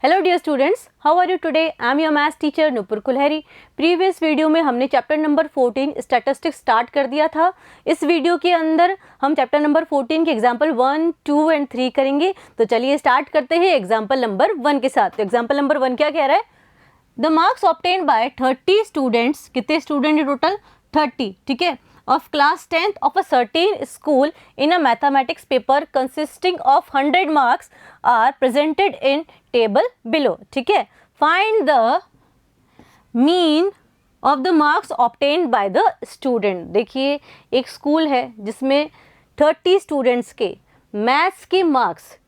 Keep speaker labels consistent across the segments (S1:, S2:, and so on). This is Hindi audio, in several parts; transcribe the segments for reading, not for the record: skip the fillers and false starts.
S1: Hello dear students, how are you today? I am your maths teacher Nupur Kulhari. Previous video में हमने चैप्टर नंबर 14 स्टैटिस्टिक्स स्टार्ट कर दिया था। इस वीडियो के अंदर हम चैप्टर नंबर 14 के एग्जाम्पल 1, 2 एंड 3 करेंगे। तो चलिए स्टार्ट करते हैं एग्जाम्पल नंबर 1 के साथ। तो एग्जाम्पल नंबर 1 क्या कह रहा है? The marks obtained by 30 students, कितने स्टूडेंट टोटल? 30, ठीक है, of class 10th of a certain school in a mathematics paper consisting of 100 marks are presented in table below, ठीक है। find the mean of the marks obtained by the student। देखिए एक स्कूल है जिसमें 30 स्टूडेंट्स के मैथ्स के मार्क्स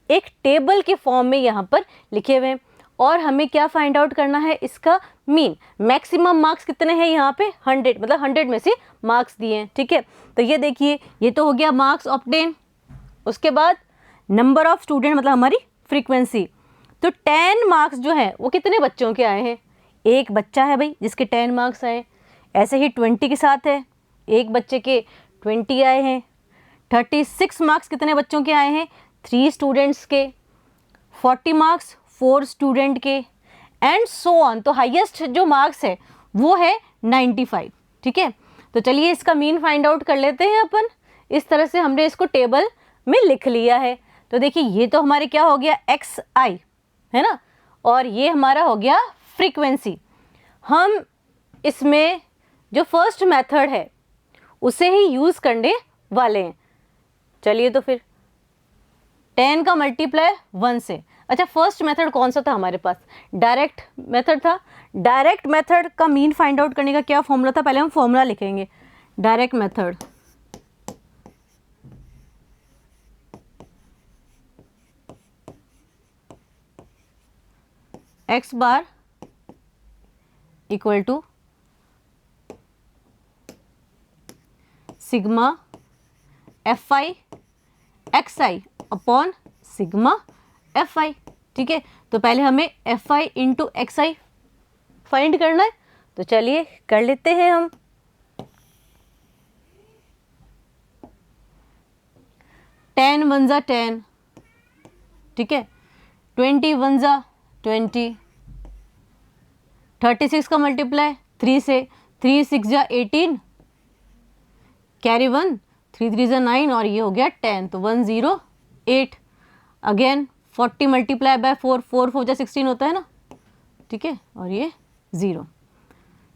S1: एक टेबल के फॉर्म में यहाँ पर लिखे हुए हैं और हमें क्या फाइंड आउट करना है? इसका मीन। मैक्सिमम मार्क्स कितने हैं यहाँ पे? 100, मतलब 100 में से मार्क्स दिए हैं, ठीक है। तो ये देखिए, ये तो हो गया मार्क्स ऑब्टेन। उसके बाद नंबर ऑफ स्टूडेंट मतलब हमारी फ्रीक्वेंसी। तो 10 मार्क्स जो है वो कितने बच्चों के आए हैं? एक बच्चा है भाई जिसके 10 मार्क्स आए। ऐसे ही 20 के साथ है, एक बच्चे के 20 आए हैं। 36 मार्क्स कितने बच्चों के आए हैं? 3 स्टूडेंट्स के। 40 मार्क्स 4 स्टूडेंट के, एंड सो ऑन। तो हाईएस्ट जो मार्क्स है वो है 95, ठीक है। तो चलिए इसका मीन फाइंड आउट कर लेते हैं अपन। इस तरह से हमने इसको टेबल में लिख लिया है। तो देखिए ये तो हमारे क्या हो गया? XI है ना, और ये हमारा हो गया फ्रीक्वेंसी। हम इसमें जो फर्स्ट मेथड है उसे ही यूज़ करने वाले हैं। चलिए तो फिर 10 का मल्टीप्लाई 1 से। अच्छा, फर्स्ट मेथड कौन सा था हमारे पास? डायरेक्ट मेथड था। डायरेक्ट मेथड का मीन फाइंड आउट करने का क्या फॉर्मूला था? पहले हम फॉर्मूला लिखेंगे। Direct method x bar equal to sigma fi xi upon sigma fi, ठीक है। तो पहले हमें fi इंटू xi फाइंड करना है। तो चलिए कर लेते हैं हम। टेन 1 जा 10, ठीक है। 20 1 जा 20। 36 का मल्टीप्लाई 3 से। 3 6 जा 18, कैरी 1, 3 3 जा 9 और ये हो गया 10। तो 108। अगेन 40 मल्टीप्लाई बाय 4, 4 4 जा 16 होता है ना, ठीक है, और ये 0।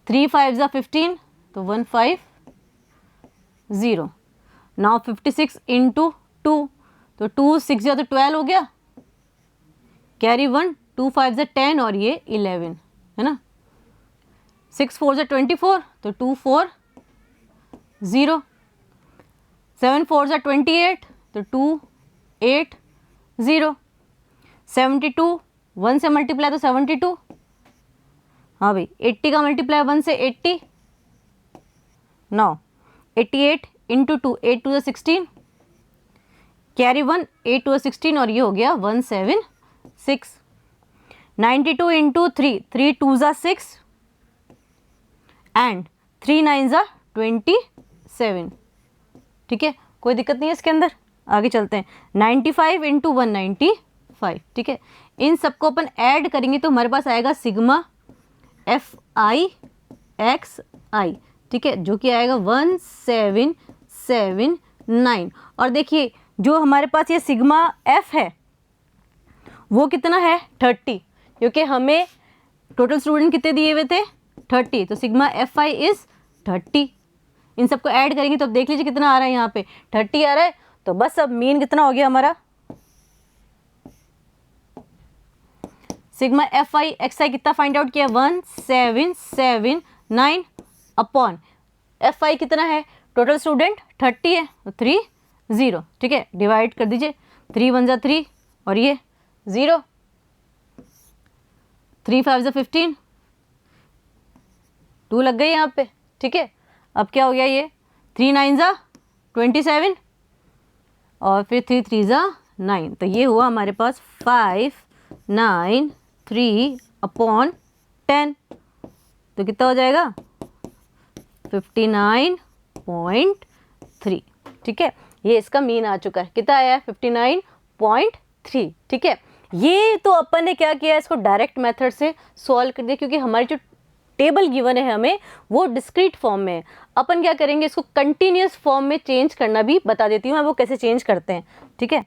S1: 3 5 जा 15, तो 150। नाउ 56 इंटू 2, तो 2 6 जा तो 12 हो गया, कैरी 1, 2 5 जा 10 और ये 11 है ना। 6 4 जा 24, तो 2 4 0। 7 4 जा 28, तो 2 8 0। 72 1 से मल्टीप्लाई तो 72। हाँ भाई, 80 का मल्टीप्लाई 1 से 80। 9 88 इंटू 2, 8 2 16, कैरी 1, 8 2 16 और ये हो गया 176। 92 इंटू 3, 3 2 6 एंड 3 9 27, ठीक है। कोई दिक्कत नहीं है इसके अंदर। आगे चलते हैं। 95 इंटू 195, ठीक है। इन सबको अपन ऐड करेंगे तो हमारे पास आएगा सिग्मा fi xi, ठीक है, जो कि आएगा 1779। और देखिए जो हमारे पास ये सिग्मा f है वो कितना है? 30, क्योंकि हमें टोटल स्टूडेंट कितने दिए हुए थे? 30। तो सिग्मा fi इज 30। इन सबको ऐड करेंगे तो अब देख लीजिए कितना आ रहा है, यहाँ पे 30 आ रहा है। तो बस अब मीन कितना हो गया हमारा? सिग्मा fi xi कितना फाइंड आउट किया? 1779 अपॉन fi कितना है? टोटल स्टूडेंट 30 है, तो 30, ठीक है। डिवाइड कर दीजिए। 3 1 जा 3 और ये 0। 3 5 जा 15, 2 लग गई यहाँ पे, ठीक है। अब क्या हो गया? ये 3 9 जा 27 और फिर 3 3 जा 9। तो ये हुआ हमारे पास 593 अपॉन 10। तो कितना हो जाएगा? 59.3, ठीक है। ये इसका मीन आ चुका है। कितना आया है? 59.3, ठीक है। ये तो अपन ने क्या किया, इसको डायरेक्ट मेथड से सॉल्व कर दिया, क्योंकि हमारी जो टेबल गिवन है हमें वो डिस्क्रीट फॉर्म में है। अपन क्या करेंगे, इसको कंटिन्यूस फॉर्म में चेंज करना भी बता देती हूँ मैं, वो कैसे चेंज करते हैं, ठीक है।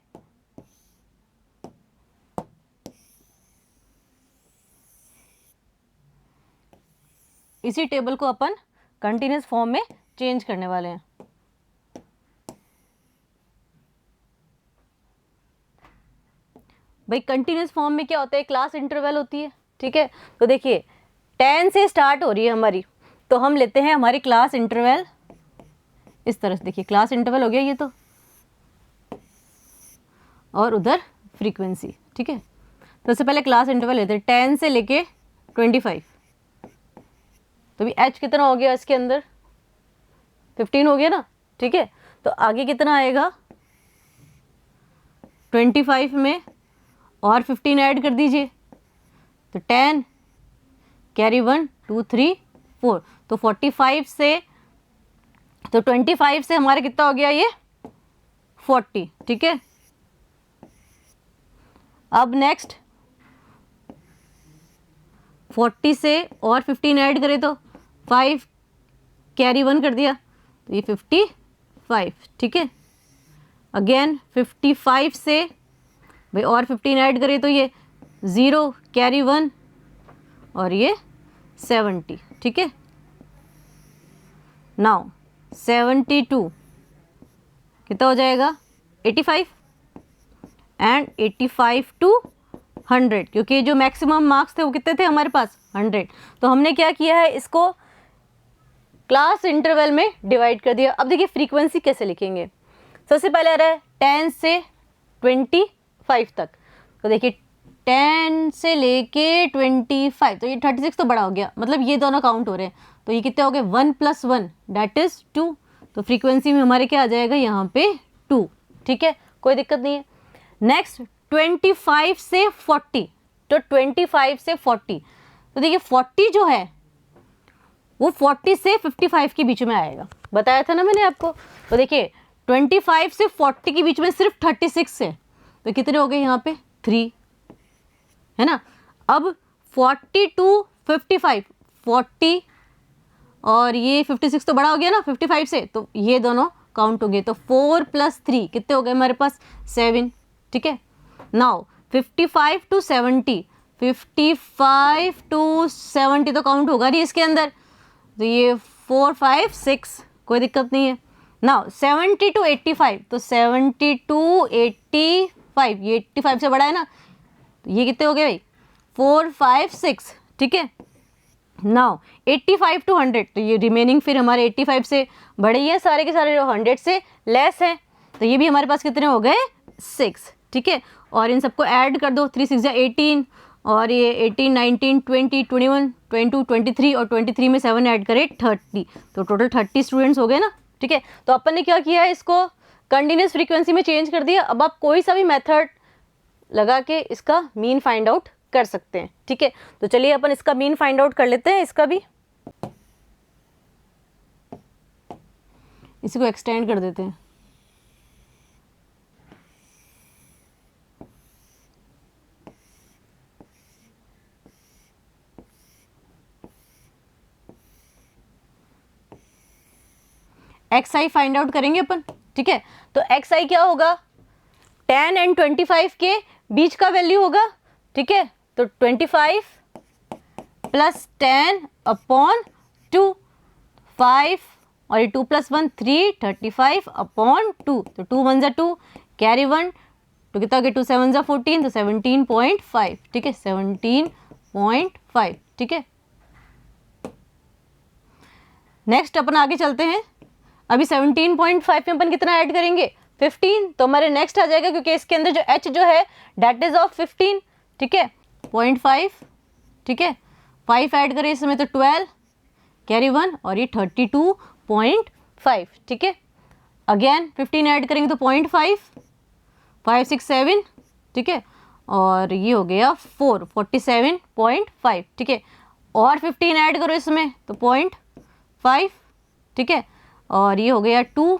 S1: इसी टेबल को अपन कंटिन्यूस फॉर्म में चेंज करने वाले हैं। भाई कंटिन्यूस फॉर्म में क्या होता है, क्लास इंटरवल होती है, ठीक है। तो देखिए 10 से स्टार्ट हो रही है हमारी, तो हम लेते हैं हमारी क्लास इंटरवल इस तरह से। देखिए क्लास इंटरवल हो गया ये तो, और उधर फ्रीक्वेंसी, ठीक है। तो सबसे पहले क्लास इंटरवल लेते हैं 10 से लेके 25। तो भी h कितना हो गया इसके अंदर, 15 हो गया ना, ठीक है। तो आगे कितना आएगा, 25 में और 15 ऐड कर दीजिए, तो 10 कैरी 1 2 3 4, तो 45 से, तो 25 से हमारा कितना हो गया ये 40, ठीक है। अब नेक्स्ट 40 से और 15 ऐड करें तो 5 कैरी 1 कर दिया, तो ये 55, ठीक है। अगेन 55 से भाई और 15 ऐड करें तो ये 0 कैरी 1 और ये 70, ठीक है। नाउ 72 कितना हो जाएगा 85 एंड 85 टू 100, क्योंकि जो मैक्सिमम मार्क्स थे वो कितने थे हमारे पास 100। तो हमने क्या किया है, इसको क्लास इंटरवल में डिवाइड कर दिया। अब देखिए फ्रीक्वेंसी कैसे लिखेंगे। सबसे पहले आ रहा है 10 से 25 तक, तो देखिए 10 से लेके 25, तो ये 36 तो बड़ा हो गया, मतलब ये दोनों काउंट हो रहे हैं, तो ये कितने हो गए 1 + 1 दैट इज 2। तो फ्रीक्वेंसी में हमारे क्या आ जाएगा यहाँ पे 2, ठीक है, कोई दिक्कत नहीं है। नेक्स्ट 25 से 40, तो 25 से 40, तो देखिए 40 जो है वो 40 से 55 के बीच में आएगा, बताया था ना मैंने आपको। तो देखिए 25 से 40 के बीच में सिर्फ 36 है, तो कितने हो गए यहाँ पे 3, है ना। अब 40 टू 55, 40 और ये 56 तो बड़ा हो गया ना 55 से, तो ये दोनों काउंट हो गए, तो 4 + 3 कितने हो गए हमारे पास 7, ठीक है। नाउ 55 टू 70, 55 टू 70 तो काउंट होगा नहीं इसके अंदर, तो ये 4 5 6, कोई दिक्कत नहीं है। नाउ 70 टू 85, तो 70 टू 85, ये 85 से बड़ा है ना, तो ये कितने हो गए भाई 4 5 6, ठीक है। नाउ 85 टू 100, तो ये रिमेनिंग फिर हमारे 85 से बड़े ही हैं सारे के सारे, जो 100 से लेस हैं, तो ये भी हमारे पास कितने हो गए 6, ठीक है। और इन सबको ऐड कर दो, 3 6 18, और ये 18 19 20 21 22 23, और 23 में 7 ऐड करें 30, तो टोटल 30 स्टूडेंट्स हो गए ना, ठीक है। तो अपन ने क्या किया है, इसको कंटिन्यूस फ्रीक्वेंसी में चेंज कर दिया। अब आप कोई सा भी मेथड लगा के इसका मीन फाइंड आउट कर सकते हैं, ठीक है। तो चलिए अपन इसका मीन फाइंड आउट कर लेते हैं, इसका भी इसी को एक्सटेंड कर देते हैं। XI फाइंड आउट करेंगे अपन, ठीक है। तो XI क्या होगा, 10 एंड 25 के बीच का वैल्यू होगा, ठीक है। तो 25 + 10 अपॉन 2, 5 और ये 2 + 1 3, 35 अपॉन 2, तो 2 1 = 2 कैरी 1, तो कितना हो गया 2 7 = 14, तो 17.5, ठीक है 17.5, ठीक है। नेक्स्ट अपन आगे चलते हैं। अभी 17.5 में अपन कितना ऐड करेंगे 15, तो हमारे नेक्स्ट आ जाएगा, क्योंकि इसके अंदर जो h जो है डेट इज ऑफ 15, ठीक है 0.5, ठीक है 5 ऐड करें इसमें तो 12 कैरी 1, और ये 32.5, ठीक है। अगेन 15 ऐड करेंगे तो 0.5, 5 6 7, ठीक है, और ये हो गया 4 47.5, ठीक है। और 15 ऐड करो इसमें तो 0.5, ठीक है, और ये हो गया 2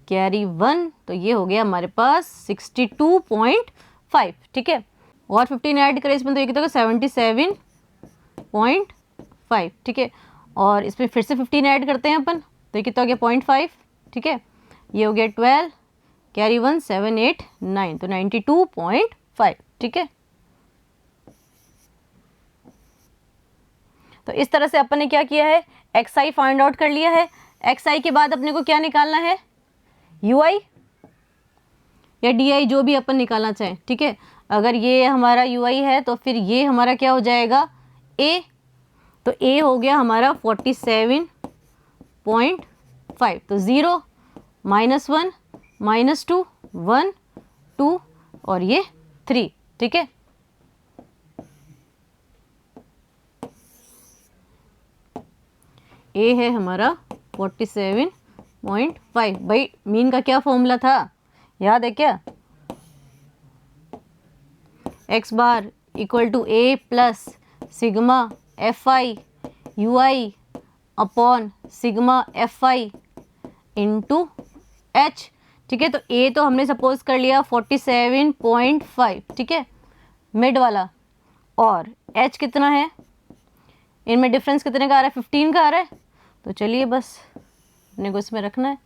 S1: कैरी 1, तो ये हो गया हमारे पास 62.5, 5, ठीक है। और 15 ऐड करें इसमें तो ये कितना होगा 77.5, ठीक है। और इसमें फिर से 15 ऐड करते हैं अपन तो ये कितना हो गया 0.5, ठीक है। ये हो गया 12, कैरी 1 7 8 9 तो 92.5, ठीक है। तो इस तरह से अपन ने क्या किया है, xi फाइंड आउट कर लिया है। xi के बाद अपने को क्या निकालना है, ui या di, जो भी अपन निकालना चाहें, ठीक है। अगर ये हमारा ui है तो फिर ये हमारा क्या हो जाएगा a, तो a हो गया हमारा 47.5, तो 0 -1 -2 1 2 और ये 3, ठीक है। ए है हमारा 47.5। भाई मीन का क्या फॉर्मूला था, याद है क्या, x bar equal to a plus sigma fi ui upon sigma fi into h, ठीक है। तो a तो हमने सपोज कर लिया 47.5, ठीक है, मिड वाला, और h कितना है, इनमें डिफरेंस कितने का आ रहा है, 15 का आ रहा है। तो चलिए बस अपने को इसमें रखना है।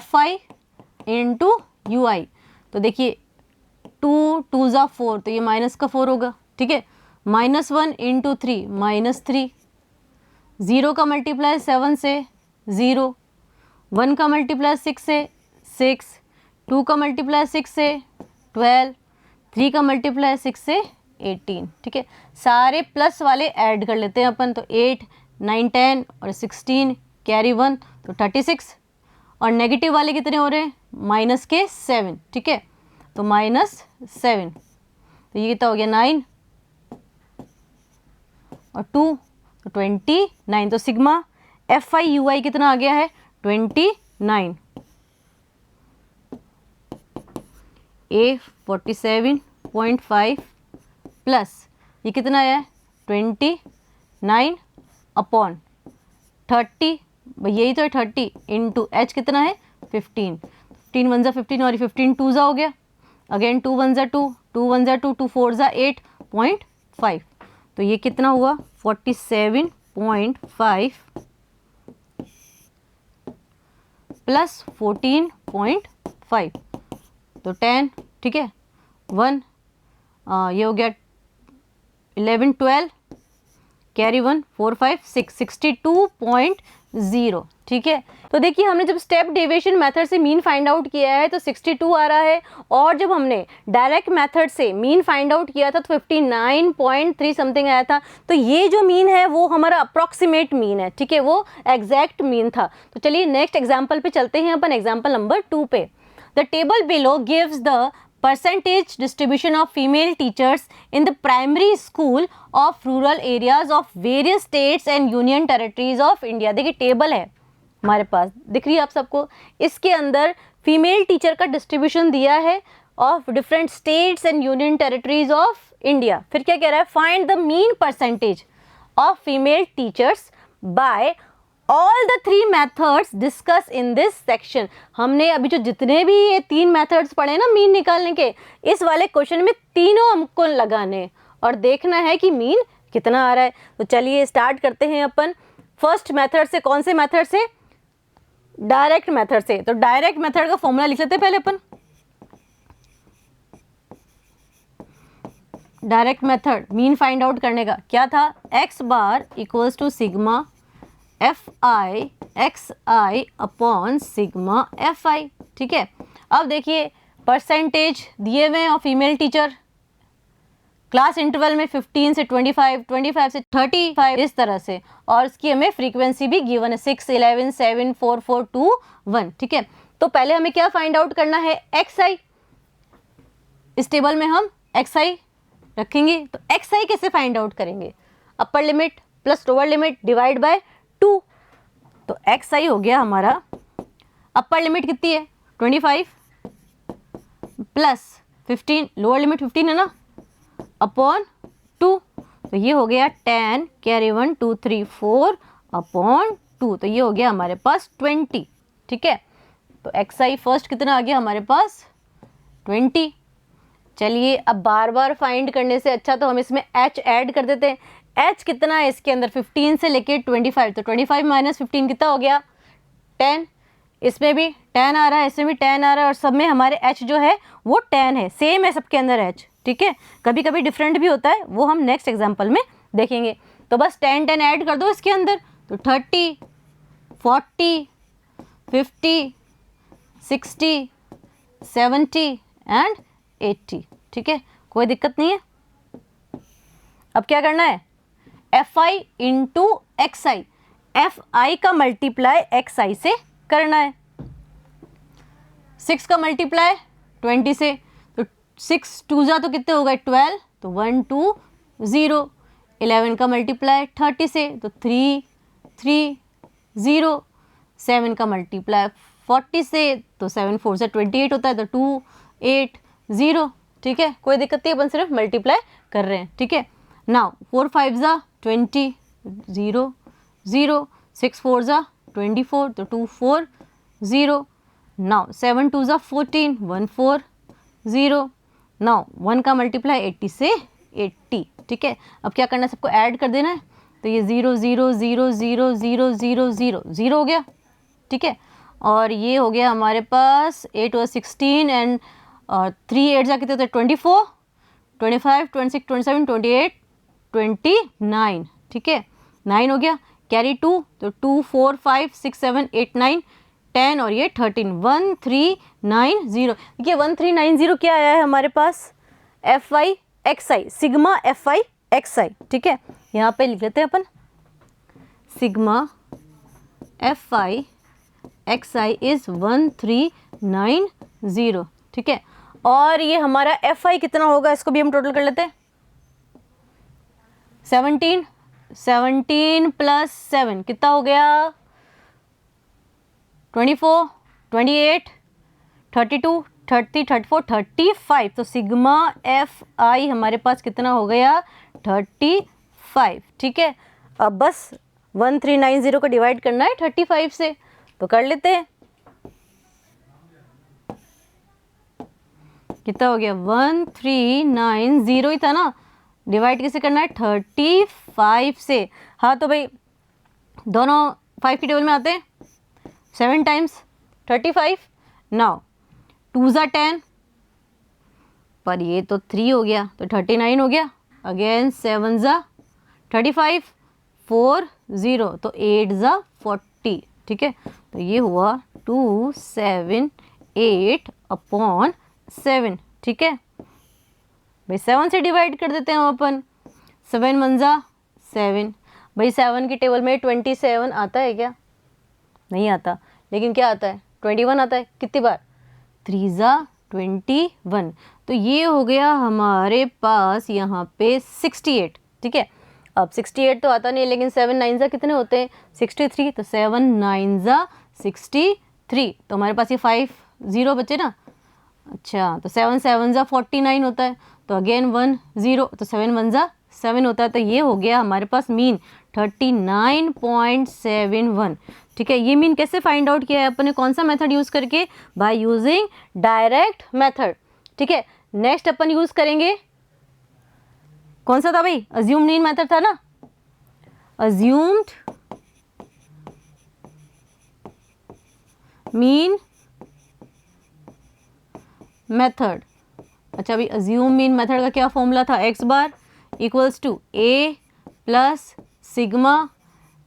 S1: fi इंटू ui, तो देखिए 2 2 ज़ा 4, तो ये माइनस का 4 होगा, ठीक है। -1 इंटू 3 -3, 0 का मल्टीप्लाई 7 से 0, 1 का मल्टीप्लाई 6 से 6, 2 का मल्टीप्लाई 6 से 12, 3 का मल्टीप्लाई 6 से 18, ठीक है। सारे प्लस वाले ऐड कर लेते हैं अपन, तो 8 9 10 और 16 कैरी 1 तो 36, और नेगेटिव वाले कितने हो रहे हैं, माइनस के 7, ठीक है। तो -7, तो ये कितना हो गया 9 और 2 तो 29, तो सिग्मा fi ui कितना आ गया है 29, a 47.5 प्लस ये कितना है 29 अपॉन 30, यही तो है 30 इंटू h कितना है 15, 15 1 ज़ा 15 और 15 2 ज़ा हो गया, अगेन 2 1 ज़ा 2, 2 1 ज़ा 2, 2 4 ज़ा 8.5, तो ये कितना हुआ 47.5 प्लस 14.5 तो 10, ठीक है। 1 ये हो गया 11 12 कैरी 1 4 5 6 62.0, ठीक है। तो देखिए हमने जब स्टेप डेविएशन मेथड से मीन फाइंड आउट किया है तो 62 आ रहा है, और जब हमने डायरेक्ट मेथड से मीन फाइंड आउट किया था तो 59.3 समथिंग आया था। तो ये जो मीन है वो हमारा अप्रॉक्सीमेट मीन है, ठीक है, वो एग्जैक्ट मीन था। तो चलिए नेक्स्ट एग्जाम्पल पे चलते हैं अपन, एग्जाम्पल नंबर 2 पे। The table below gives the percentage distribution of female teachers in the primary school of rural areas of various states and union territories of India। देखिए टेबल है हमारे पास, दिख रही है आप सबको, इसके अंदर फीमेल टीचर का डिस्ट्रीब्यूशन दिया है of different states and union territories of India. फिर क्या कह रहा है, find the mean percentage of female teachers by all the 3 methods discuss in this section. हमने अभी जो जितने भी ये 3 मेथड्स पढ़े ना मीन निकालने के, इस वाले क्वेश्चन में तीनों हमको लगाने और देखना है कि मीन कितना आ रहा है। तो चलिए स्टार्ट करते हैं अपन फर्स्ट मेथड से। कौन से मेथड से, डायरेक्ट मेथड से। तो डायरेक्ट मेथड का फॉर्मूला लिख लेते हैं पहले अपन। Direct method mean find out करने का क्या था, x bar equals to sigma fi xi upon sigma fi, ठीक है। अब देखिए परसेंटेज दिए हुए हैं और फीमेल टीचर क्लास इंटरवल में 15 से 25, 25 से 35 इस तरह से, और इसकी हमें फ्रीक्वेंसी भी गिवन है 6 11 7 4 4 2 1, ठीक है। तो पहले हमें क्या फाइंड आउट करना है, xi। इस टेबल में हम xi रखेंगे, तो xi कैसे फाइंड आउट करेंगे, upper limit plus lower limit divide by 2। तो xi हो गया हमारा, अपर लिमिट कितनी है 25 प्लस 15, लोअर लिमिट 15 है ना, अपॉन 2, तो ये हो गया 10 कैरी 1 2 3 4 अपॉन 2, तो ये हो गया हमारे पास 20, ठीक है। तो एक्स आई फर्स्ट कितना आ गया हमारे पास 20। चलिए अब बार बार फाइंड करने से अच्छा तो हम इसमें एच ऐड कर देते हैं। एच कितना है इसके अंदर 15 से लेके 25, तो 25 माइनस 15 कितना हो गया 10। इसमें भी 10 आ रहा है, इसमें भी 10 आ रहा है और सब में हमारे एच जो है वो 10 है, सेम है सबके अंदर एच। ठीक है, कभी कभी डिफरेंट भी होता है, वो हम नेक्स्ट एग्जाम्पल में देखेंगे। तो बस 10 10 ऐड कर दो इसके अंदर, तो 30 40 50 60 70 एंड 80। ठीक है, कोई दिक्कत नहीं है। अब क्या करना है, F i into x I, F I का मल्टीप्लाई एक्स आई से करना है। 6 का मल्टीप्लाई 20 से, तो 6 2 जा तो कितने हो गए 12, तो 1 2 0। 11 का मल्टीप्लाई 30 से, तो 3 3 0। 7 का मल्टीप्लाई 40 से, तो 7 4 से 28 होता है, तो 2 8 0। ठीक है, कोई दिक्कत नहीं, अपन सिर्फ मल्टीप्लाई कर रहे हैं। ठीक है, नाउ 4 5 जा 20 0 0, 6 4 जा 24, तो 2 4 0। नाउ 7 2 जा 14 1 4 0। नाउ 1 का मल्टीप्लाई 80 से 80। ठीक है, अब क्या करना है, सबको ऐड कर देना है, तो ये 0 0 0 0 0 0 0 0 हो गया। ठीक है, और ये हो गया हमारे पास 8 और 16 एंड 3 8 जा कितने होते हैं 24 25 26 27 28 29। ठीक है, 9 हो गया, कैरी 2, तो 2 4 5 6 7 8 9 10 और ये 13 1390। ये 1390 क्या आया है हमारे पास, F I X I, sigma F I X I. ठीक है, यहाँ पे लिख लेते हैं अपन, sigma F I X I is 1390। ठीक है, और ये हमारा एफ आई कितना होगा, इसको भी हम टोटल कर लेते हैं। 17 17 प्लस 7 कितना हो गया 24 28 32 30 34 35। तो सिग्मा एफ आई हमारे पास कितना हो गया 35। ठीक है, अब बस 1390 को डिवाइड करना है 35 से, तो कर लेते हैं। कितना हो गया 1390 ही था ना, डिवाइड किसे करना है 35 से। हाँ तो भाई दोनों 5 की टेबल में आते हैं, 7 टाइम्स 35। नाउ 2 जा 10, पर ये तो 3 हो गया, तो 39 हो गया। अगेन 7 जा 35 4 0, तो 8 जा 40। ठीक है, तो ये हुआ 278 अपॉन 7। ठीक है भाई, 7 से डिवाइड कर देते हैं हम अपन, 7 1 जा 7। भाई 7 की टेबल में 27 आता है क्या, नहीं आता, लेकिन क्या आता है 21 आता है। कितनी बार 3 जा 21, तो ये हो गया हमारे पास यहाँ पे 68। ठीक है, अब 68 तो आता नहीं, लेकिन 7 9 जा कितने होते हैं 63, तो 7 9 जा 63, तो हमारे पास ये 5 0 बचे ना। अच्छा, तो 7 7 जा 49 होता है, तो अगेन 1 0, तो 7 1 जा 7 होता है, तो ये हो गया हमारे पास मीन 39.71। ठीक है, ये मीन कैसे फाइंड आउट किया है अपन ने, कौन सा मेथड यूज़ करके, बाय यूजिंग डायरेक्ट मेथड। ठीक है, नेक्स्ट अपन यूज़ करेंगे कौन सा था भाई, अज्यूम्ड मीन मेथड था ना, अज्यूम्ड मीन मेथड। अच्छा भाई, अज्यूम मीन मेथड का क्या फॉर्मूला था, x bar equals to a plus sigma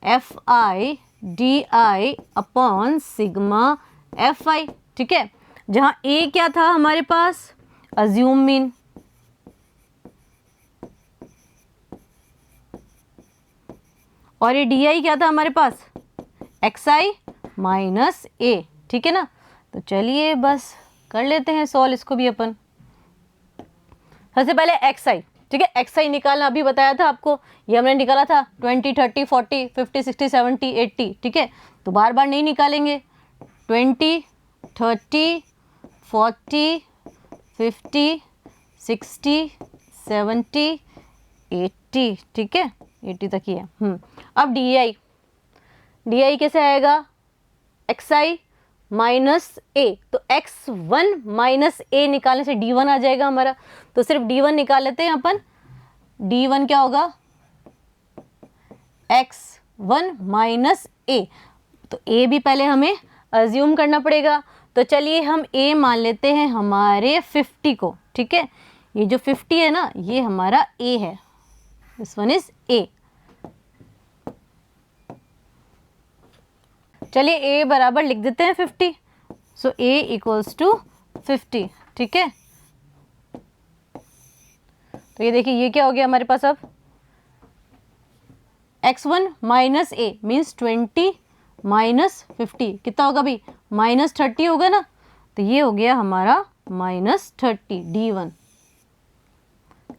S1: F i d i upon sigma F i. ठीक है, जहाँ ए क्या था हमारे पास अज्यूम मीन, और ये डी आई क्या था हमारे पास एक्स आई माइनस ए। ठीक है ना, तो चलिए बस कर लेते हैं सॉल्व इसको भी अपन। सबसे पहले एक्स आई, ठीक है, एक्स आई निकालना अभी बताया था आपको, ये हमने निकाला था 20 30 40 50 60 70 80। ठीक है, तो बार बार नहीं निकालेंगे, 20 30 40 50 60 70 80। ठीक है, 80 तक ही है। अब डी आई कैसे आएगा, एक्स आई माइनस ए, तो x1 माइनस ए निकालने से d1 आ जाएगा हमारा, तो सिर्फ d1 निकाल लेते हैं अपन। d1 क्या होगा, x1 माइनस ए, तो a भी पहले हमें अज्यूम करना पड़ेगा। तो चलिए हम a मान लेते हैं हमारे 50 को, ठीक है। ये जो 50 है ना, ये हमारा a है, दिस वन इज a। चलिए a बराबर लिख देते हैं 50, सो a इक्वल्स टू 50, ठीक है। तो ये देखिए ये क्या हो गया हमारे पास, अब x1 माइनस ए मीन्स 20 माइनस 50 कितना होगा भाई, माइनस 30 होगा ना, तो ये हो गया हमारा माइनस 30, d1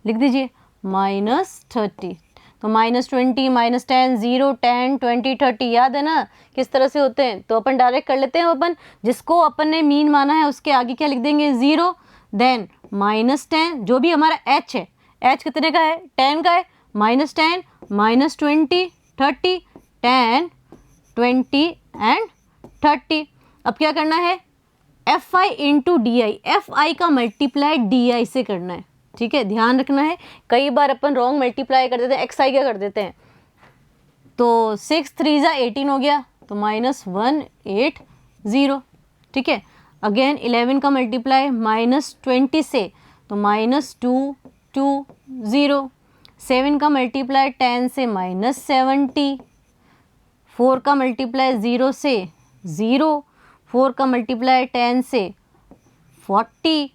S1: लिख दीजिए, माइनस 30। तो माइनस 20 माइनस 10 0 10 20 30 याद है ना किस तरह से होते हैं, तो अपन डायरेक्ट कर लेते हैं। अपन जिसको अपन ने मीन माना है उसके आगे क्या लिख देंगे, 0, देन माइनस 10, जो भी हमारा h है, h कितने का है, 10 का है, माइनस 10 माइनस 20 30 10 20 एंड 30। अब क्या करना है, F i into D I, F I का मल्टीप्लाई डी आई से करना है, ठीक है, ध्यान रखना है। कई बार अपन रॉन्ग मल्टीप्लाई कर देते हैं, एक्स आई क्या कर देते हैं, तो 6 3 ज़ा 18 हो गया, तो माइनस 180, ठीक है। अगेन 11 का मल्टीप्लाई माइनस 20 से, तो माइनस 220। 7 का मल्टीप्लाई 10 से माइनस 70। 4 का मल्टीप्लाई 0 से 0। 4 का मल्टीप्लाई 10 से 40।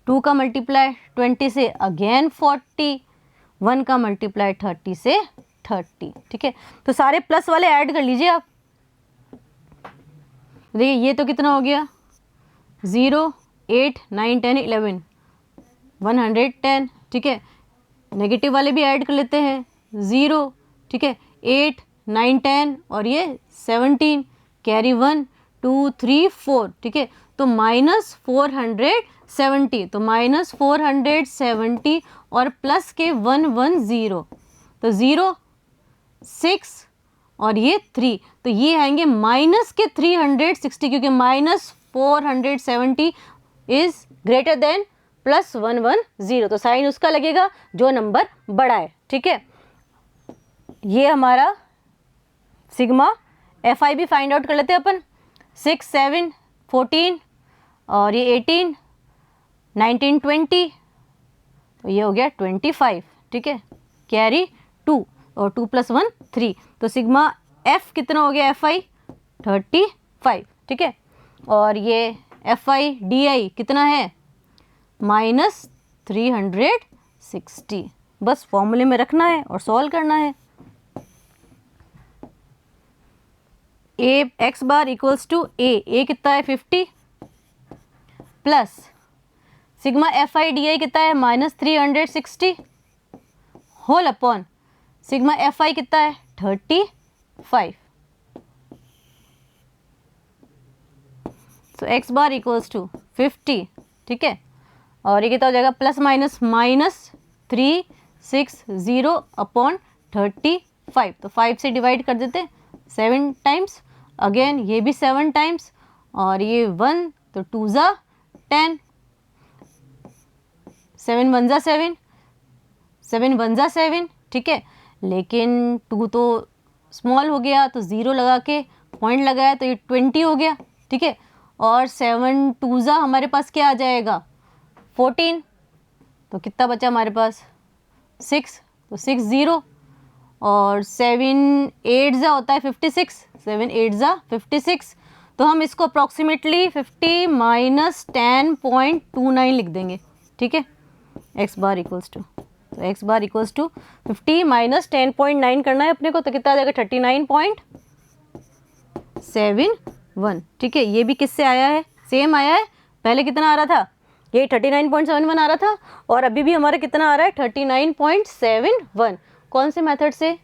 S1: 2 का मल्टीप्लाई 20 से अगेन 40। 1 का मल्टीप्लाई 30 से 30, ठीक है। तो सारे प्लस वाले ऐड कर लीजिए आप। देखिए ये तो कितना हो गया, 0 8 9 10 11 110, ठीक है। नेगेटिव वाले भी ऐड कर लेते हैं, 0, ठीक है, 8 9 10 और ये 17, कैरी 1 2 3 4, ठीक है। तो माइनस 470, तो माइनस 470 और प्लस के 110, तो 0 6 और ये 3, तो ये आएंगे माइनस के 360, क्योंकि minus 470 is greater than plus 110, तो साइन उसका लगेगा जो नंबर बड़ा है, ठीक है। ये हमारा सिग्मा एफ आई भी फाइंड आउट कर लेते हैं अपन। 6 7 14 और ये 18 19 20, तो ये हो गया 25, ठीक है, कैरी 2 और 2 + 1 3, तो सिग्मा एफ कितना हो गया, एफ आई 35, ठीक है। और ये एफ आई डी आई कितना है, माइनस 360। बस फॉर्मूले में रखना है और सॉल्व करना है। A x bar equals to a कितना है 50 plus sigma F i d i कितना है minus 360 whole upon sigma F i कितना है 35। तो एक्स बार इक्वल्स टू 50, ठीक है। और ये कितना हो जाएगा, प्लस माइनस माइनस 360 अपॉन 35, तो 5 से डिवाइड कर देते 7 टाइम्स, अगेन ये भी 7 टाइम्स और ये 1, तो 2 ज़ा 10, 7 1 ज़ा 7, 7 1 ज़ा 7, ठीक है। लेकिन 2 तो स्मॉल हो गया, तो 0 लगा के पॉइंट लगाया तो ये 20 हो गया, ठीक है। और 7 2 ज़ा हमारे पास क्या आ जाएगा 14, तो कितना बचा हमारे पास 6, तो 6 0 और 7 8 ज़ा होता है 56, 7 8 ज़ा 56, तो हम इसको अप्रॉक्सीमेटली 50 माइनस 10.29 लिख देंगे, ठीक है। एक्स बार इक्वल्स टू, तो x bar equals to 50 minus 10.9 करना है अपने को, तो कितना आ जाएगा 39.71, ठीक है। ये भी किससे आया है, सेम आया है, पहले कितना आ रहा था, ये 39.71 आ रहा था और अभी भी हमारा कितना आ रहा है 39.71। कौन से मेथड से,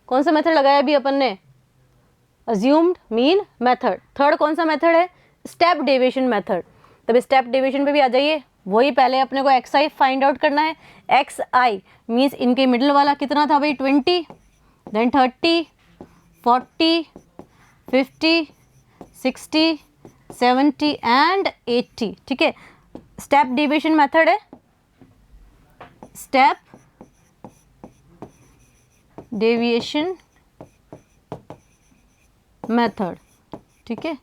S1: कौन सा मेथड लगाया अभी अपन ने, अज्यूम्ड मीन मेथड। थर्ड कौन सा मेथड है, स्टेप डेविएशन मेथड। तब स्टेप डेविएशन पे भी आ जाइए, वही पहले अपने को एक्स आई फाइंड आउट करना है। एक्स आई मीन्स इनके मिडिल वाला कितना था भाई 20, देन 30 40 50 60 70 एंड 80, ठीक है। स्टेप डेविएशन मेथड है, स्टेप डेविएशन मेथड, ठीक है।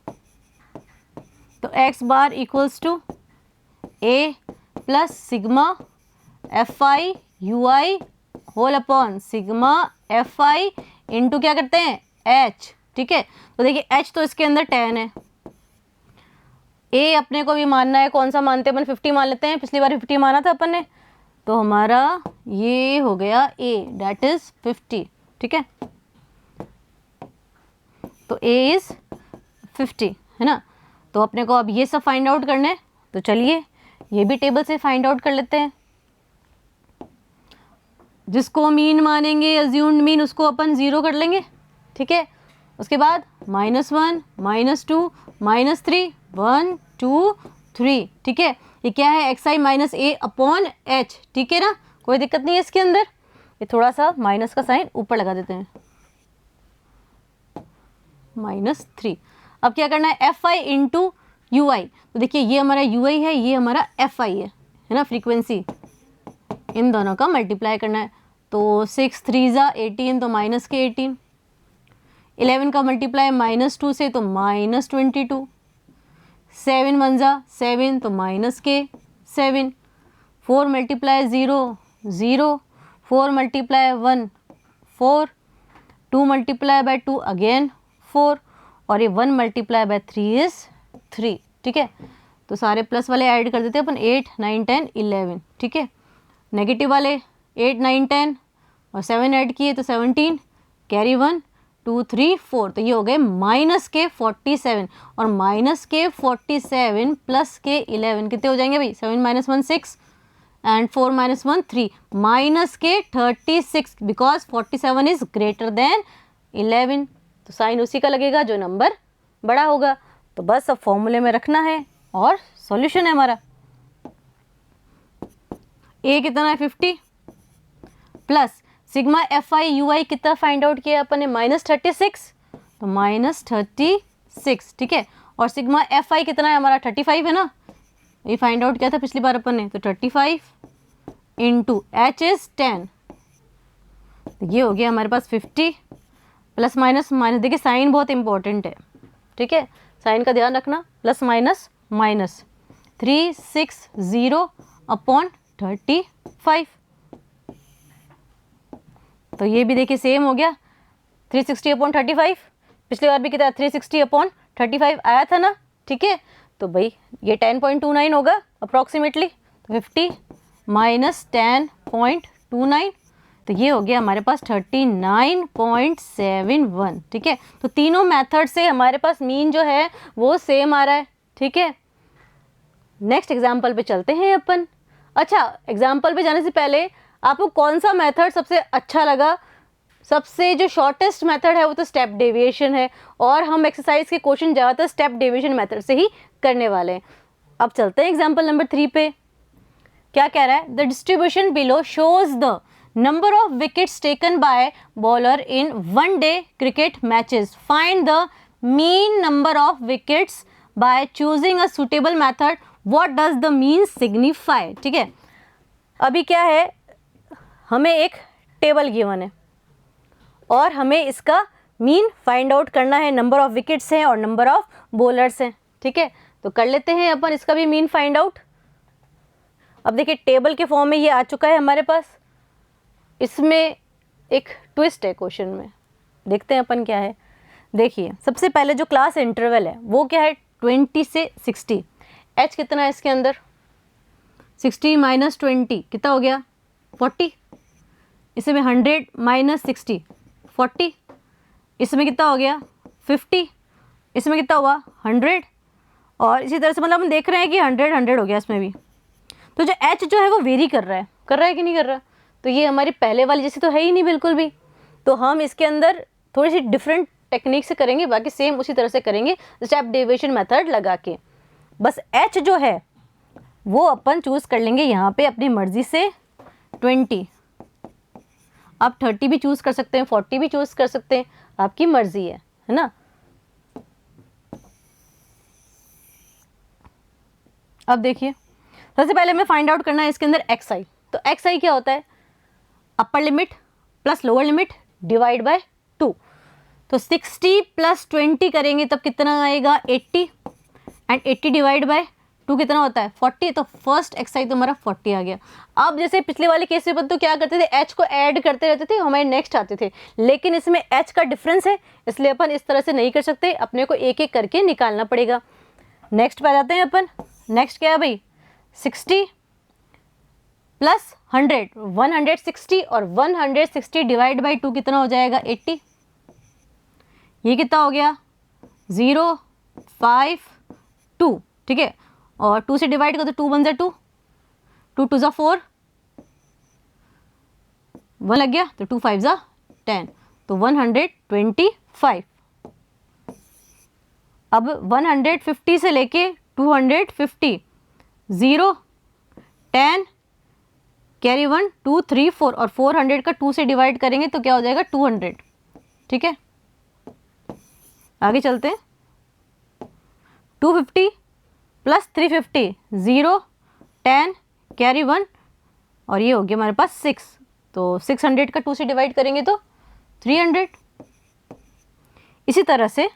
S1: तो x bar equals to a plus sigma F I you i whole upon sigma F i into क्या करते हैं h, ठीक है। तो देखिए h तो इसके अंदर 10 है, a अपने को भी मानना है, कौन सा मानते हैं अपन 50 मान लेते हैं, पिछली बार 50 माना था अपन ने, तो हमारा ये हो गया a डेट इज 50, ठीक है। तो a इज 50 है ना। तो अपने को अब ये सब फाइंड आउट करना है, तो चलिए ये भी टेबल से फाइंड आउट कर लेते हैं। जिसको मीन मानेंगे अज्यूम्ड मीन उसको अपन 0 कर लेंगे, ठीक है। उसके बाद -1 -2 -3 1 2 3, ठीक है। ये क्या है xi माइनस ए अपॉन h, ठीक है ना, कोई दिक्कत नहीं है इसके अंदर। ये थोड़ा सा माइनस का साइन ऊपर लगा देते हैं, -3। अब क्या करना है एफ आई इंटू यू आई, तो देखिए ये हमारा यू आई है, ये हमारा एफ आई है ना, फ्रीक्वेंसी, इन दोनों का मल्टीप्लाई करना है। तो 6 3 ज़ा 18, तो माइनस के 18, 11 का मल्टीप्लाई -2 से तो -22, 7 1 ज़ा 7, तो माइनस के 7, 4 multiply 0 0, 4 multiply 1 4, 2 multiply by 2 again 4, और ये 1 मल्टीप्लाई बाय 3 इज 3, ठीक है। तो सारे प्लस वाले ऐड कर देते हैं अपन, 8 9 10 11, ठीक है। नेगेटिव वाले 8 9 10 और 7 ऐड किए तो 17, कैरी 1 2 3 4, तो ये हो गए माइनस के 47, और माइनस के 47 प्लस के 11 कितने हो जाएंगे भाई, 7 - 1 6 एंड 4 - 1 3, माइनस के 36, बिकॉज 47 इज ग्रेटर देन 11, तो साइन उसी का लगेगा जो नंबर बड़ा होगा। तो बस अब फॉर्मूले में रखना है और सॉल्यूशन है हमारा। a कितना है 50 plus sigma F I you I कितना फाइंड आउट किया अपन ने -36, तो -36, ठीक है। और सिग्मा एफ आई कितना है हमारा 35 है ना, ये फाइंड आउट किया था पिछली बार अपन ने, तो 35 इंटू एच इज 10, तो ये हो गया हमारे पास 50 प्लस माइनस माइनस, देखिए साइन बहुत इंपॉर्टेंट है, ठीक है, साइन का ध्यान रखना, प्लस माइनस माइनस 360 अपॉन 35, तो ये भी देखिए सेम हो गया 360 अपॉन 35, पिछली बार भी कितना 360 अपॉन 35 आया था ना, ठीक है। तो भाई ये 10.29 होगा अप्रॉक्सीमेटली, तो 50 माइनस 10.29, तो ये हो गया हमारे पास 39.71, ठीक है। तो तीनों मेथड से हमारे पास मीन जो है वो सेम आ रहा है, ठीक है। नेक्स्ट एग्जाम्पल पे चलते हैं अपन। अच्छा, एग्जाम्पल पे जाने से पहले आपको कौन सा मेथड सबसे अच्छा लगा? सबसे जो शॉर्टेस्ट मेथड है वो तो स्टेप डेविएशन है, और हम एक्सरसाइज के क्वेश्चन ज़्यादातर स्टेप डेविएशन मेथड से ही करने वाले हैं। अब चलते हैं एग्जाम्पल नंबर 3 पे। क्या कह रहा है? The distribution below shows the number of wickets taken by bowler in one day cricket matches, find the mean number of wickets by choosing a suitable method, what does the mean signify. ठीक है, अभी क्या है, हमें एक टेबल गिवन है और हमें इसका मीन फाइंड आउट करना है। नंबर ऑफ विकेट्स हैं और नंबर ऑफ बॉलर्स हैं। ठीक है, तो कर लेते हैं अपन इसका भी मीन फाइंड आउट। अब देखिए टेबल के फॉर्म में ये आ चुका है हमारे पास। इसमें एक ट्विस्ट है क्वेश्चन में, देखते हैं अपन क्या है। देखिए सबसे पहले जो क्लास इंटरवल है वो क्या है, 20 से 60। एच कितना है इसके अंदर, 60 माइनस 20 कितना हो गया, 40। इसमें 100 माइनस 60 40। इसमें कितना हो गया 50। इसमें कितना हुआ 100। और इसी तरह से मतलब हम देख रहे हैं कि 100 100 हो गया इसमें भी। तो जो एच जो है वो वेरी कर रहा है कि नहीं कर रहा। तो ये हमारी पहले वाली जैसी तो है ही नहीं बिल्कुल भी। तो हम इसके अंदर थोड़ी सी डिफरेंट टेक्निक से करेंगे, बाकी सेम उसी तरह से करेंगे स्टेप डेविएशन मेथड लगा के। बस एच जो है वो अपन चूज़ कर लेंगे यहाँ पे अपनी मर्जी से 20। आप 30 भी चूज़ कर सकते हैं, 40 भी चूज़ कर सकते हैं, आपकी मर्जी है ना। अब देखिए, सबसे पहले हमें फाइंड आउट करना है इसके अंदर एक्स आई। तो एक्स आई क्या होता है? Upper limit plus lower limit divide by 2। तो 60 प्लस 20 करेंगे तब कितना आएगा? 80, एंड 80 डिवाइड बाय 2 कितना होता है? 40। तो फर्स्ट एक्स आई तो हमारा 40 आ गया। अब जैसे पिछले वाले केस में तो क्या करते थे, एच को ऐड करते रहते थे, हमारे नेक्स्ट आते थे, लेकिन इसमें एच का डिफरेंस है, इसलिए अपन इस तरह से नहीं कर सकते, अपने को एक एक करके निकालना पड़ेगा। नेक्स्ट पे आ जाते हैं अपन। नेक्स्ट क्या है भाई? 60 प्लस 100, 160, और 160 डिवाइड बाई 2 कितना हो जाएगा? 80। ये कितना हो गया? 0, 5, 2, ठीक है, और 2 से डिवाइड कर तो 2 1 2, 2 2 जा 4, 1 लग गया, तो 2 5 जा 10, तो 125। अब 150 से लेके 250, 0, 10, कैरी 1, 2 3 4, और 400 का 2 से डिवाइड करेंगे तो क्या हो जाएगा? 200, ठीक है। आगे चलते हैं। 250 प्लस 350, 0, 10, कैरी 1, और ये हो गया हमारे पास 6, तो 600 का 2 से डिवाइड करेंगे तो 300। इसी तरह से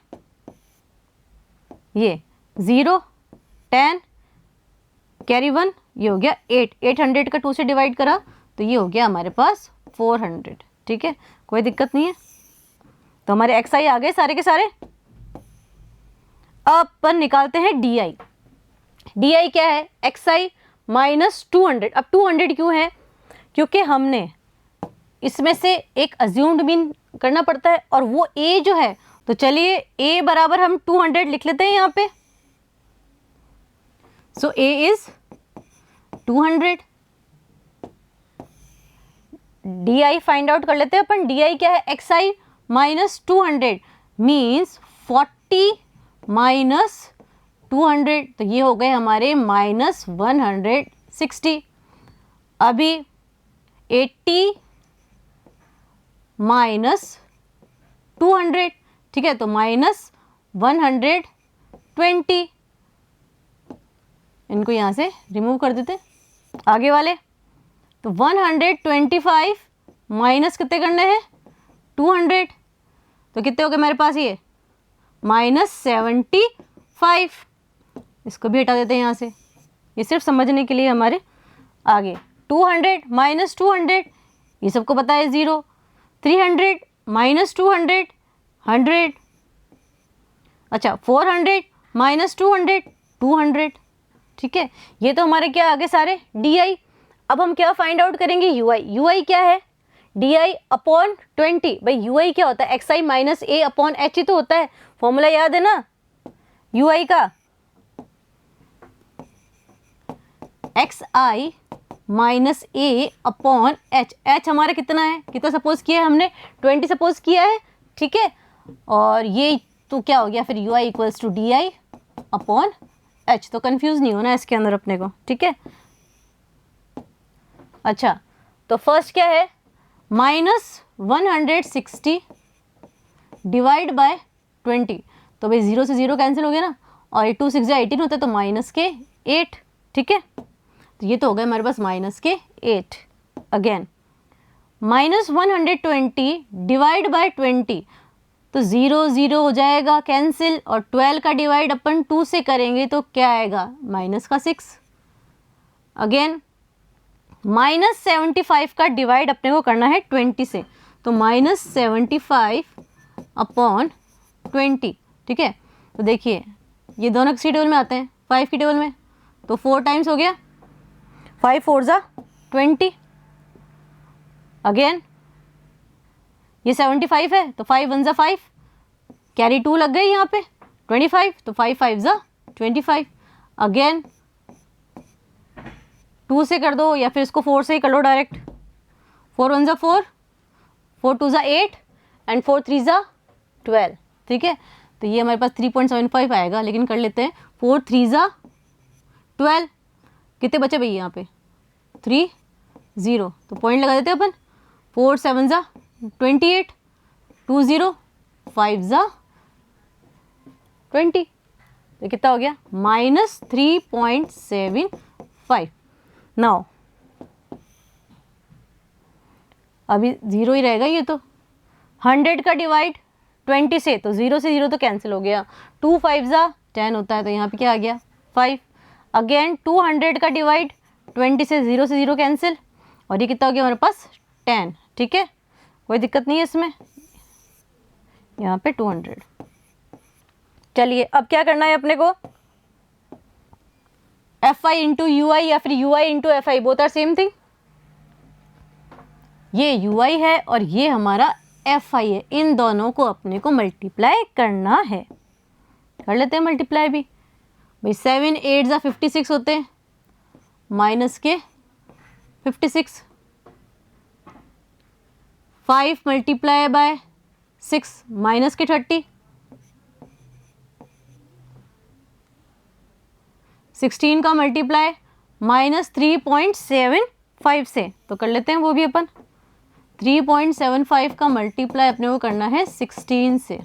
S1: ये 0, 10, कैरी 1, ये हो गया 8, 800 का 2 से डिवाइड करा तो ये हो गया हमारे पास 400, ठीक है, कोई दिक्कत नहीं है। तो हमारे एक्स आई आ गए सारे के सारे। अब अपन निकालते हैं डी आई। डी आई क्या है? X I minus 200। अब 200 क्यों है? क्योंकि हमने इसमें से एक अज्यूम्ड मीन करना पड़ता है, और वो ए जो है, तो चलिए ए बराबर हम 200 लिख लेते हैं यहाँ पे। So A is 200। D I find out कर लेते हैं अपन। डी आई क्या है? X I minus 200 means 40 minus 200, तो ये हो गए हमारे माइनस 160। अभी 80 माइनस 200, ठीक है, तो माइनस 120। इनको यहाँ से रिमूव कर देते आगे वाले। तो 125 माइनस कितने करने हैं? 200, तो कितने हो गए मेरे पास? ये माइनस 75। इसको भी हटा देते हैं यहाँ से, ये सिर्फ समझने के लिए हमारे। आगे 200 माइनस 200, ये सबको पता है 0। 300 माइनस 200, 100। अच्छा 400 माइनस 200, 200, ठीक है। ये तो हमारे क्या आगे सारे डी आई। अब हम क्या फाइंड आउट करेंगे? You I. यू आई क्या है? D i upon 20। भाई यू आई क्या होता है? X I minus A upon H ही तो होता है, फॉर्मूला याद है ना यू आई का? X I minus A upon H. H हमारा कितना है? कितना सपोज किया है हमने? 20 सपोज किया है, ठीक है। और ये तो क्या हो गया फिर? U i equals to d i upon h. तो कंफ्यूज नहीं होना इसके अंदर अपने को, ठीक है। अच्छा तो फर्स्ट क्या है? Minus 160 divide by 20। तो भाई 0 से 0 कैंसिल हो गया ना, और 2 6 18 होता है, तो माइनस के 8, ठीक है। तो ये तो हो गए हमारे पास माइनस के 8। अगेन माइनस 120 डिवाइड बाय 20, तो 0 0 हो जाएगा कैंसिल, और 12 का डिवाइड अपन 2 से करेंगे तो क्या आएगा? माइनस का 6। अगेन माइनस 75 का डिवाइड अपने को करना है 20 से, तो माइनस 75 अपॉन 20, ठीक है। तो देखिए ये दोनों किसी टेबल में आते हैं, 5 की टेबल में, तो 4 टाइम्स हो गया, 5 4 जा 20। अगेन ये 75 है, तो 5 1 जा 5, कैरी 2 लग गई यहाँ पे 25, तो 5 5 जा 25। अगेन 2 से कर दो, या फिर इसको 4 से ही कर लो डायरेक्ट। 4 1 जा 4, 4 2 जा 8, एंड 4 3 जा 12, ठीक है। तो ये हमारे पास 3.75 आएगा, लेकिन कर लेते हैं 4 3 जा 12। कितने बचे भैया यहाँ पे? 3 0, तो पॉइंट लगा देते हैं अपन। 4 7 जा 28, 2 0 5 जा 20। तो कितना हो गया -3.75। नाउ अभी 0 ही रहेगा ये तो। 100 का डिवाइड 20 से, तो 0 से 0 तो कैंसिल हो गया। 2 5 जा 10 होता है, तो यहाँ पे क्या आ गया 5। अगेन 200 का डिवाइड 20 से, 0 से 0 कैंसिल, और ये कितना हो गया हमारे पास 10। ठीक है, कोई दिक्कत नहीं है इसमें। यहाँ पे 200। चलिए अब क्या करना है अपने को, FI इंटू UI या फिर UI into FI, both are same thing. ये UI है और ये हमारा FI है, इन दोनों को अपने को मल्टीप्लाई करना है। कर लेते हैं मल्टीप्लाई भी भाई। 7 8 जा 56 होते हैं, माइनस के 56। 5 मल्टीप्लाई बाय 6 माइनस के 30। 16 का मल्टीप्लाई -3.75 से, तो कर लेते हैं वो भी अपन। 3.75 का मल्टीप्लाई अपने को करना है 16 से।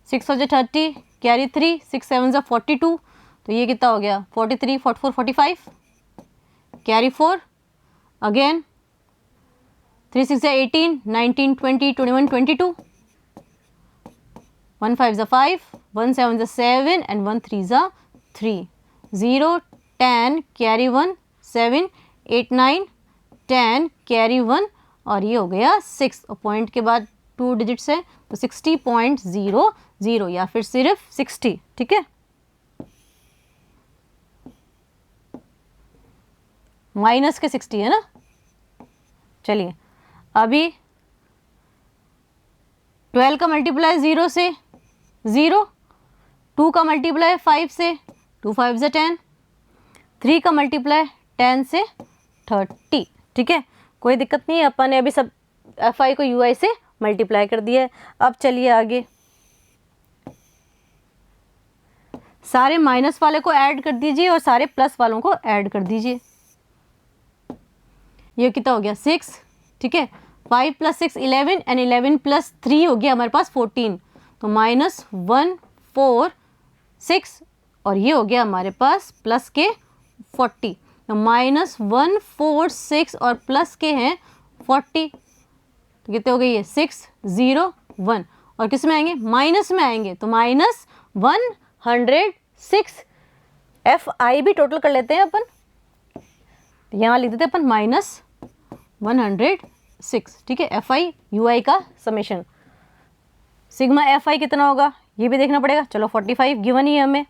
S1: 6 हो 30, कैरी 3, 6 7 जा 42, तो ये कितना हो गया 43 44 45, कैरी 4, अगेन 3 6 जा 18, 19 20 21 22, 1 5 जा 5, 1 7 जा 7 एंड 1 3 जा 3, 0 10 कैरी 1 7 8 9 10 कैरी 1, और ये हो गया 6, और पॉइंट के बाद 2 डिजिट्स है, तो 60.00 या फिर सिर्फ 60। ठीक है, माइनस के 60 है ना। चलिए अभी 12 का मल्टीप्लाई 0 से 0, 2 का मल्टीप्लाई 5 से, 2 5 जा 10, 3 का मल्टीप्लाई 10 से 30। ठीक है, कोई दिक्कत नहीं है, अपन ने अभी सब FI को UI से मल्टीप्लाई कर दिया है। अब चलिए आगे, सारे माइनस वाले को ऐड कर दीजिए और सारे प्लस वालों को ऐड कर दीजिए। ये कितना हो गया 6। ठीक है, 5 + 6 11 एंड 11 + 3 हो गया हमारे पास 14, तो -146, और ये हो गया हमारे पास प्लस के 40, तो -146 और प्लस के हैं 40, तो कितने हो गए ये 6 0 1, और किस में आएंगे माइनस में आएंगे, तो -106। FI भी टोटल कर लेते हैं अपन, तो यहाँ लिख देते हैं अपन -106। ठीक है, FI UI का समेशन। सिग्मा FI कितना होगा ये भी देखना पड़ेगा। चलो 45 गिवन ही है हमें,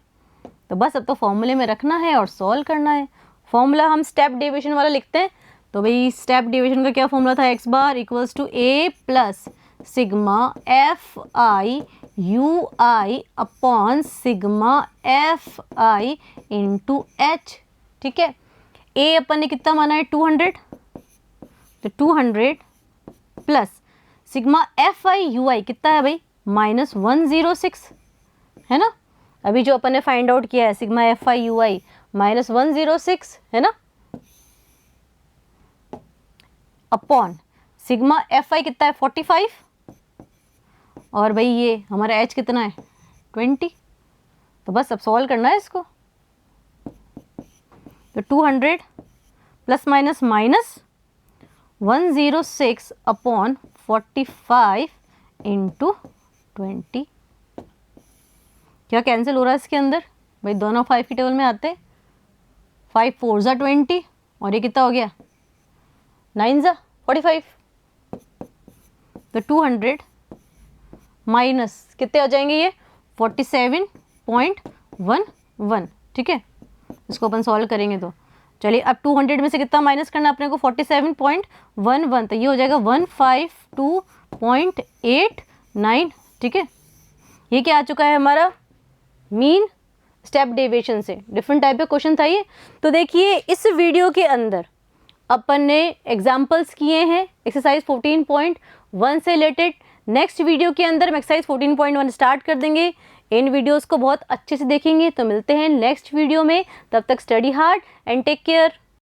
S1: तो बस अब तो फॉर्मूले में रखना है और सॉल्व करना है। फॉर्मूला हम स्टेप डेविएशन वाला लिखते हैं, तो भाई स्टेप डेविएशन का क्या फॉर्मूला था, x bar equals to A plus sigma FI UI upon sigma FI into H। ठीक है, A अपन ने कितना माना है 200, तो 200 प्लस सिग्मा FI UI कितना है भाई -106 है ना। अभी जो अपन ने फाइंड आउट किया है सिग्मा FI UI -106 है ना, अपॉन सिग्मा FI कितना है 45, और भाई ये हमारा H कितना है 20, तो बस अब सॉल्व करना है इसको। तो 200 प्लस माइनस -106 अपॉन 45 इंटू 20, क्या कैंसिल हो रहा है इसके अंदर भाई, दोनों 5 की टेबल में आते। 5 4 जा 20, और ये कितना हो गया 9 जा 45, तो 200 माइनस कितने आ जाएंगे ये 47.11। ठीक है, इसको अपन सॉल्व करेंगे तो चलिए अब 200 में से कितना माइनस करना अपने को 47.11, तो ये हो जाएगा 152.89। ठीक है, ये क्या आ चुका है हमारा मीन स्टेप डेविएशन से। डिफरेंट टाइप का क्वेश्चन था ये। तो देखिए इस वीडियो के अंदर अपन ने एग्जाम्पल्स किए हैं एक्सरसाइज 14.1 से रिलेटेड। नेक्स्ट वीडियो के अंदर हम एक्सरसाइज 14.1 स्टार्ट कर देंगे। इन वीडियोस को बहुत अच्छे से देखेंगे। तो मिलते हैं नेक्स्ट वीडियो में, तब तक study hard and take care.